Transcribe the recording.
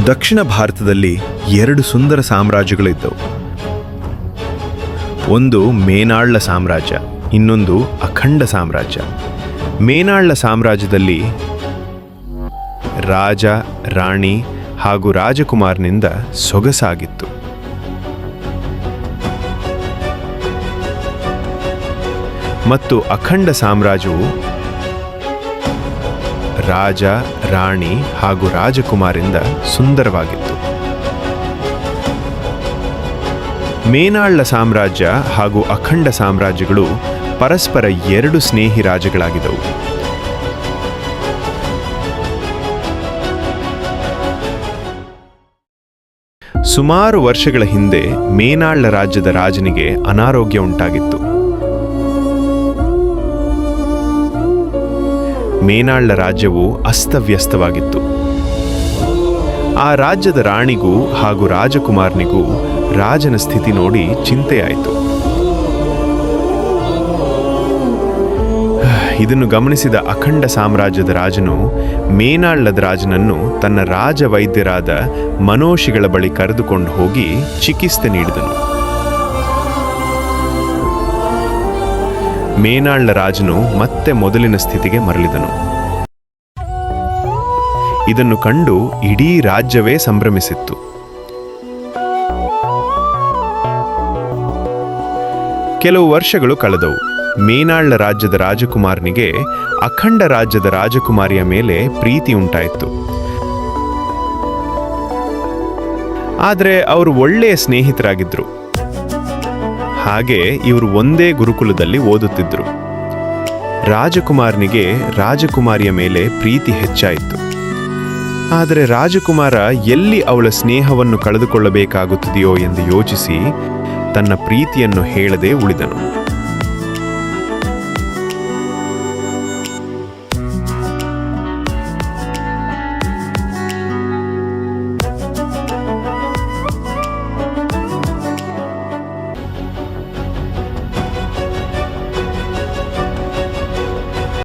ದಕ್ಷಿಣ ಭಾರತದಲ್ಲಿ 2 ಸುಂದರ ಸಾಮ್ರಾಜ್ಯಗಳಿದ್ದವು. ಒಂದು ಮೇನಾಳ್ಳ ಸಾಮ್ರಾಜ್ಯ, ಇನ್ನೊಂದು ಅಖಂಡ ಸಾಮ್ರಾಜ್ಯ. ಮೇನಾಳ್ಳ ಸಾಮ್ರಾಜ್ಯದಲ್ಲಿ ರಾಜ, ರಾಣಿ ಹಾಗೂ ರಾಜಕುಮಾರನಿಂದ ಸೊಗಸಾಗಿತ್ತು. ಮತ್ತು ಅಖಂಡ ಸಾಮ್ರಾಜ್ಯವು ರಾಜ, ರಾಣಿ ಹಾಗೂ ರಾಜಕುಮಾರಿಂದ ಸುಂದರವಾಗಿತ್ತು. ಮೇನಾಳ್ಳ ಸಾಮ್ರಾಜ್ಯ ಹಾಗೂ ಅಖಂಡ ಸಾಮ್ರಾಜ್ಯಗಳು ಪರಸ್ಪರ 2 ಸ್ನೇಹಿ ರಾಜ್ಯಗಳಾಗಿದ್ದವು. ಸುಮಾರು ವರ್ಷಗಳ ಹಿಂದೆ ಮೇನಾಳ್ಳ ರಾಜ್ಯದ ರಾಜನಿಗೆ ಅನಾರೋಗ್ಯ ಉಂಟಾಗಿತ್ತು. ಮೇನಾಳ್ಳ ರಾಜ್ಯವು ಅಸ್ತವ್ಯಸ್ತವಾಗಿತ್ತು. ಆ ರಾಜ್ಯದ ರಾಣಿಗೂ ಹಾಗೂ ರಾಜಕುಮಾರನಿಗೂ ರಾಜನ ಸ್ಥಿತಿ ನೋಡಿ ಚಿಂತೆಯಾಯಿತು. ಇದನ್ನು ಗಮನಿಸಿದ ಅಖಂಡ ಸಾಮ್ರಾಜ್ಯದ ರಾಜನು ಮೇನಾಳ್ಳದ ರಾಜನನ್ನು ತನ್ನ ರಾಜವೈದ್ಯರಾದ ಮನೋಷಿಗಳ ಬಳಿ ಕರೆದುಕೊಂಡು ಹೋಗಿ ಚಿಕಿತ್ಸೆ ನೀಡಿದನು. ಮೇನಾಳ್ಳ ರಾಜನು ಮತ್ತೆ ಮೊದಲಿನ ಸ್ಥಿತಿಗೆ ಮರಳಿದನು. ಇದನ್ನು ಕಂಡು ಇಡೀ ರಾಜ್ಯವೇ ಸಂಭ್ರಮಿಸಿತ್ತು. ಕೆಲವು ವರ್ಷಗಳು ಕಳೆದವು. ಮೇನಾಳ್ಳ ರಾಜ್ಯದ ರಾಜಕುಮಾರನಿಗೆ ಅಖಂಡ ರಾಜ್ಯದ ರಾಜಕುಮಾರಿಯ ಮೇಲೆ ಪ್ರೀತಿ ಉಂಟಾಯಿತು. ಆದರೆ ಅವರು ಒಳ್ಳೆಯ ಸ್ನೇಹಿತರಾಗಿದ್ದರು. ಹಾಗೆ ಇವರು ಒಂದೇ ಗುರುಕುಲದಲ್ಲಿ ಓದುತ್ತಿದ್ದರು. ರಾಜಕುಮಾರನಿಗೆ ರಾಜಕುಮಾರಿಯ ಮೇಲೆ ಪ್ರೀತಿ ಹೆಚ್ಚಾಯಿತು. ಆದರೆ ರಾಜಕುಮಾರ ಎಲ್ಲಿ ಅವಳ ಸ್ನೇಹವನ್ನು ಕಳೆದುಕೊಳ್ಳಬೇಕಾಗುತ್ತದೆಯೋ ಎಂದು ಯೋಚಿಸಿ ತನ್ನ ಪ್ರೀತಿಯನ್ನು ಹೇಳದೆ ಉಳಿದನು.